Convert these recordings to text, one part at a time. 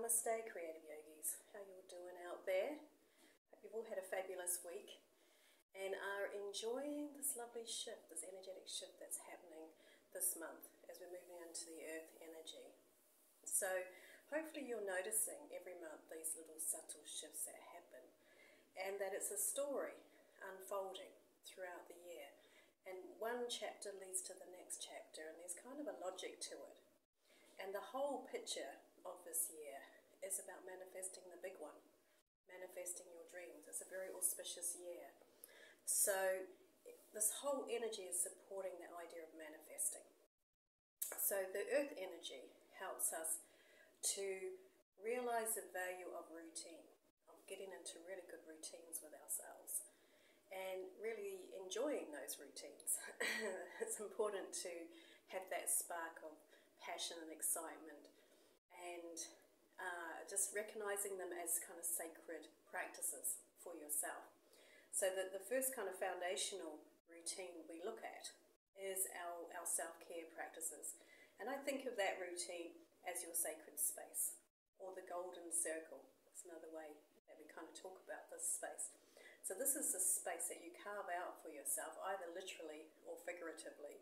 Namaste, Creative Yogis. How you all doing out there? Hope you've all had a fabulous week and are enjoying this lovely shift, this energetic shift that's happening this month as we're moving into the earth energy. So hopefully you're noticing every month these little subtle shifts that happen, and that it's a story unfolding throughout the year. And one chapter leads to the next chapter, and there's kind of a logic to it. And the whole picture of this year is about manifesting the big one, manifesting your dreams. It's a very auspicious year. So this whole energy is supporting the idea of manifesting. So the earth energy helps us to realize the value of routine, of getting into really good routines with ourselves and really enjoying those routines. It's important to have that spark of passion and excitement, and just recognizing them as kind of sacred practices for yourself. So that the first kind of foundational routine we look at is our self-care practices. And I think of that routine as your sacred space, or the golden circle. It's another way that we kind of talk about this space. So this is the space that you carve out for yourself, either literally or figuratively,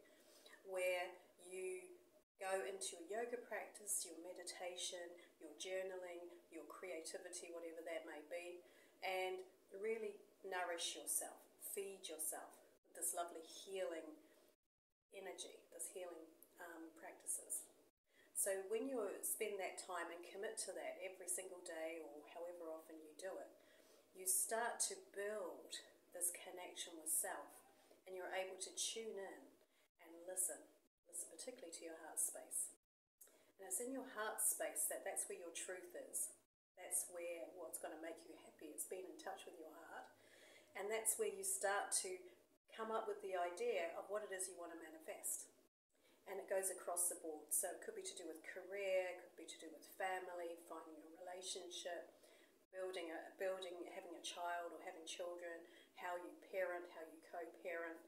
where you go into your yoga practice, your meditation, your journaling, your creativity, whatever that may be, and really nourish yourself, feed yourself with this lovely healing energy, this healing practices. So when you spend that time and commit to that every single day or however often you do it, you start to build this connection with self, and you're able to tune in and listen particularly to your heart space. And it's in your heart space that's where your truth is. That's where what's going to make you happy is being in touch with your heart. And that's where you start to come up with the idea of what it is you want to manifest. And it goes across the board. So it could be to do with career, it could be to do with family, finding a relationship, having a child or having children, how you parent, how you co-parent,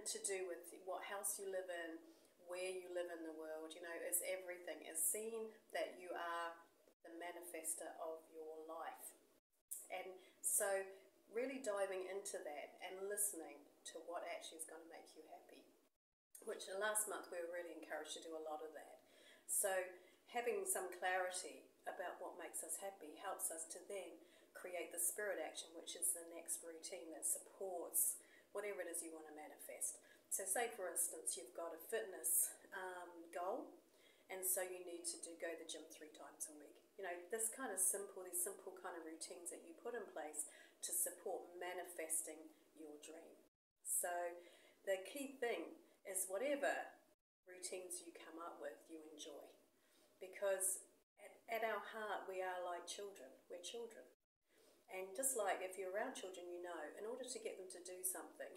to do with what house you live in, where you live in the world. You know, it's everything. It's seeing that you are the manifester of your life. And so really diving into that and listening to what actually is going to make you happy, which last month we were really encouraged to do a lot of that. So having some clarity about what makes us happy helps us to then create the spirit action, which is the next routine that supports whatever it is you want to manifest. So say for instance you've got a fitness goal, and so you need to go to the gym 3 times a week. You know, these simple kind of routines that you put in place to support manifesting your dream. So the key thing is whatever routines you come up with, you enjoy. Because at our heart we are like children. We're children. And just like if you're around children, you know, in order to get them to do something,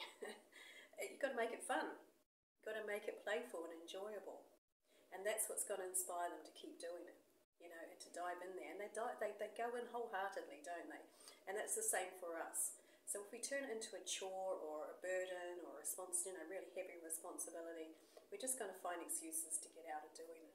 you've got to make it fun. You've got to make it playful and enjoyable. And that's what's going to inspire them to keep doing it, you know, and to dive in there. And they go in wholeheartedly, don't they? And that's the same for us. So if we turn it into a chore or a burden or a really heavy responsibility, we're just going to find excuses to get out of doing it.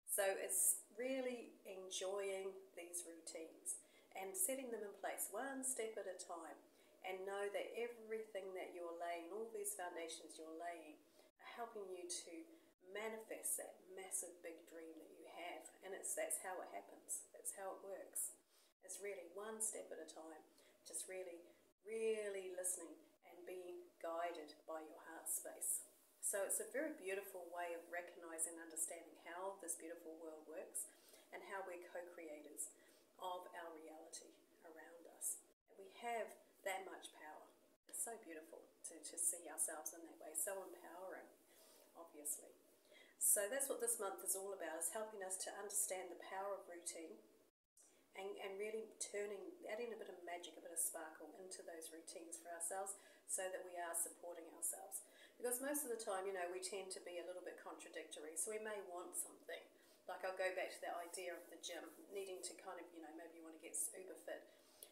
So it's really enjoying these routines and setting them in place one step at a time, and know that everything that you're laying, all these foundations you're laying, are helping you to manifest that massive big dream that you have. And that's how it happens. That's how it works. It's really one step at a time, just really, really listening and being guided by your heart space. So it's a very beautiful way of recognizing and understanding how this beautiful world works and how we're co-creators of our reality around us. And we have that much power. It's so beautiful to see ourselves in that way, so empowering, obviously. So that's what this month is all about, is helping us to understand the power of routine and really adding a bit of magic, a bit of sparkle into those routines for ourselves, so that we are supporting ourselves. Because most of the time, you know, we tend to be a little bit contradictory, so we may want something. Like I'll go back to that idea of the gym, needing to kind of, you know, maybe you want to get uber fit,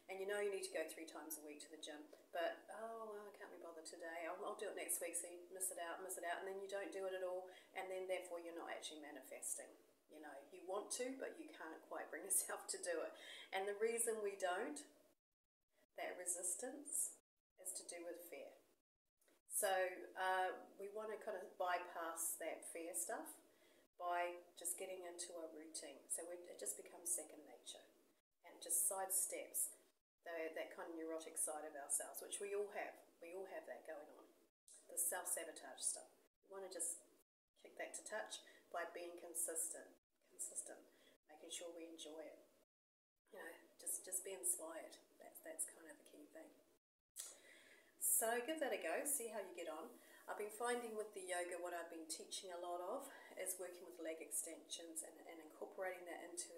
and you know you need to go 3 times a week to the gym, but well, I can't be bothered today, I'll do it next week, so you miss it out, and then you don't do it at all, and then therefore you're not actually manifesting. You know, you want to, but you can't quite bring yourself to do it. And the reason we don't, that resistance, is to do with fear. So we want to kind of bypass that fear stuff by just getting into a routine. So it just becomes second nature and just sidesteps that kind of neurotic side of ourselves, which we all have. We all have that going on. The self-sabotage stuff. We want to just kick that to touch by being consistent, making sure we enjoy it. You know, just be inspired. That's kind of the key thing. So give that a go, see how you get on. I've been finding with the yoga, what I've been teaching a lot of is working with leg extensions and incorporating that into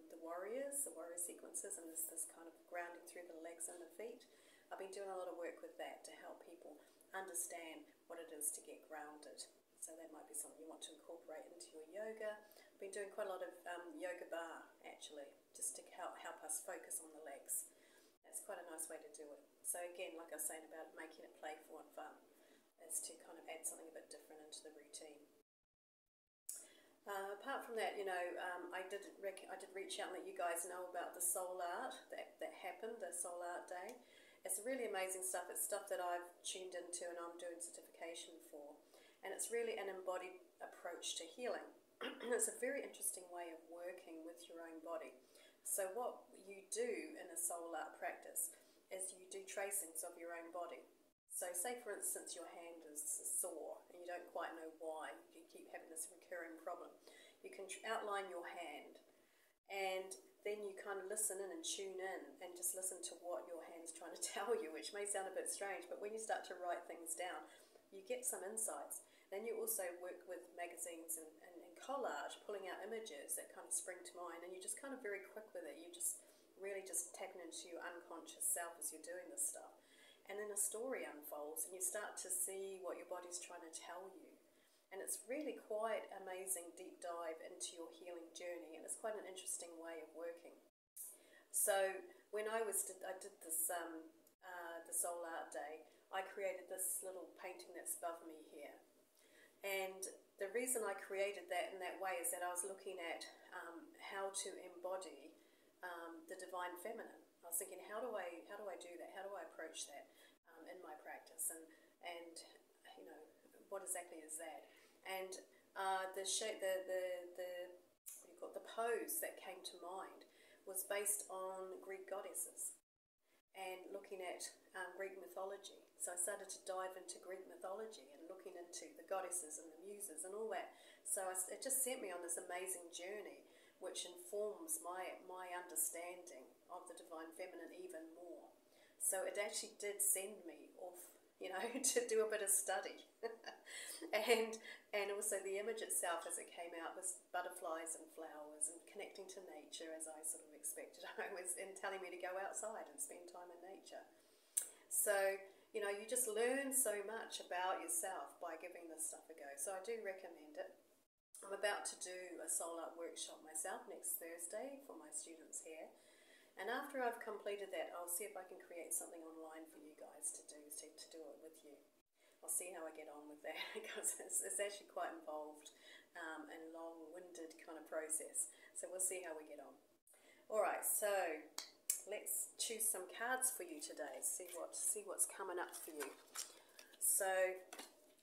the warrior sequences, and this kind of grounding through the legs and the feet. I've been doing a lot of work with that to help people understand what it is to get grounded. So that might be something you want to incorporate into your yoga. I've been doing quite a lot of yoga bar, actually, just to help us focus on the legs. That's quite a nice way to do it. So again, like I was saying about making it playful and fun, is to kind of add something a bit different into the routine. Apart from that, you know, I did reach out and let you guys know about the soul art that happened, the soul art day. It's really amazing stuff. It's stuff that I've tuned into and I'm doing certification for. And it's really an embodied approach to healing. It's a very interesting way of working with your own body. So what you do in a soul art practice is you do tracings of your own body. So say for instance your hand is sore and you don't quite know why, you keep having this recurring problem. You can outline your hand and then you kind of listen in and tune in and just listen to what your hand's trying to tell you, which may sound a bit strange, but when you start to write things down, you get some insights. Then you also work with magazines and collage, pulling out images that kind of spring to mind, and you're just kind of very quick with it. You just really just tapping into your unconscious self as you're doing this stuff. And then a story unfolds and you start to see what your body's trying to tell you. And it's really quite amazing deep dive into your healing journey, and it's quite an interesting way of working. So when I did this the Soul Art Day, I created this little painting that's above me here. And the reason I created that in that way is that I was looking at how to embody the divine feminine. I was thinking, how do I do that? How do I approach that in my practice? And you know, what exactly is that? And the shape, the pose that came to mind was based on Greek goddesses and looking at Greek mythology. So I started to dive into Greek mythology and looking into the goddesses and the muses and all that. So it just sent me on this amazing journey, which informs my understanding of the divine feminine even more. So it actually did send me off, you know, to do a bit of study. and also the image itself as it came out was butterflies and flowers and connecting to nature as I sort of expected. I was in telling me to go outside and spend time in nature. So, you know, you just learn so much about yourself by giving this stuff a go. So I do recommend it. I'm about to do a soul art workshop myself next Thursday for my students here. And after I've completed that, I'll see if I can create something online for you guys to do it with you. I'll see how I get on with that because it's actually quite involved and long-winded kind of process. So we'll see how we get on. Alright, so let's choose some cards for you today. See what's coming up for you. So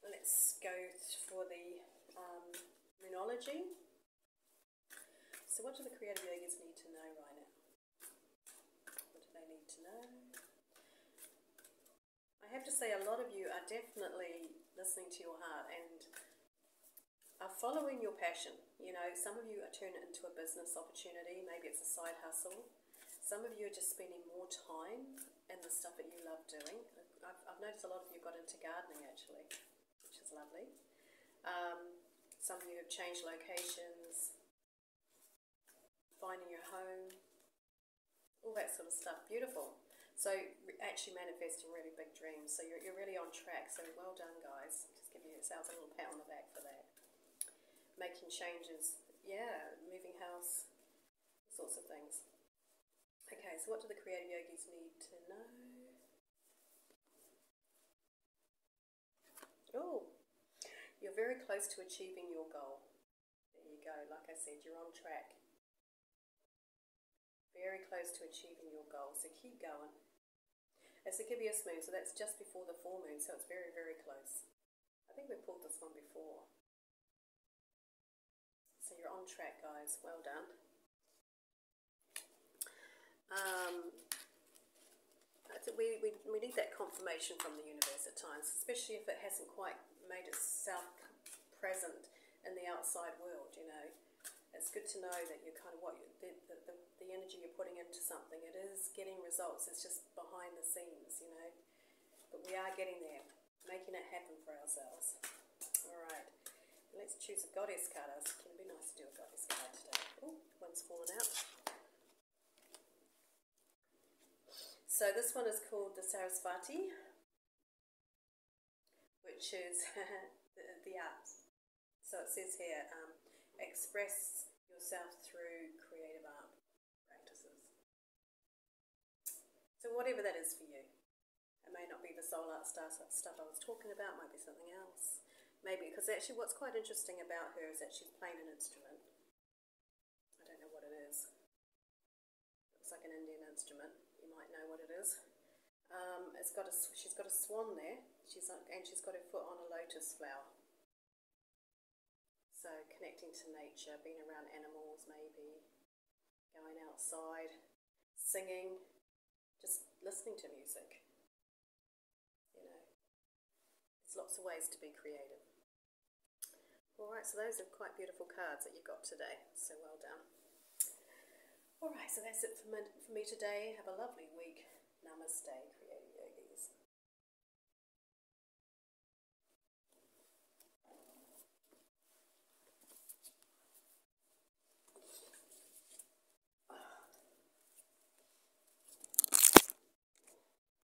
let's go for the Moonology. So what do the creative yogis need to know right now? What do they need to know? I have to say a lot of you are definitely listening to your heart and are following your passion. You know, some of you are turning it into a business opportunity. Maybe it's a side hustle. Some of you are just spending more time in the stuff that you love doing. I've noticed a lot of you got into gardening actually, which is lovely. Some of you have changed locations, finding your home, all that sort of stuff. Beautiful. So actually manifesting really big dreams. So you're really on track. So well done, guys. Just give yourselves a little pat on the back for that. Making changes. Yeah, moving house, all sorts of things. Okay, so what do the creative yogis need to know? Oh, you're very close to achieving your goal. There you you go. Like I said, you're on track. Very close to achieving your goal, so keep going. It's the Gibeah moon, so that's just before the full moon, so it's very, very close. I think we pulled this one before. So you're on track, guys. Well done. We need that confirmation from the universe at times, especially if it hasn't quite made itself present in the outside world, you know. It's good to know that you're kind of the energy you're putting into something, it is getting results. It's just behind the scenes, you know. But we are getting there, making it happen for ourselves. Alright, let's choose a goddess card. It's going to be nice to do a goddess card today. Oh, one's fallen out. So this one is called the Sarasvati, which is the arts. So it says here, express yourself through creative art practices. So whatever that is for you. It may not be the soul art stuff I was talking about, might be something else. Maybe, because actually what's quite interesting about her is that she's playing an instrument. I don't know what it is. Looks like an Indian instrument. You might know what it is. She's got a swan there, and she's got her foot on a lotus flower. So connecting to nature, being around animals maybe, going outside, singing, just listening to music. You know, there's lots of ways to be creative. Alright, so those are quite beautiful cards that you got today, so well done. Alright, so that's it for me today. Have a lovely week. Namaste.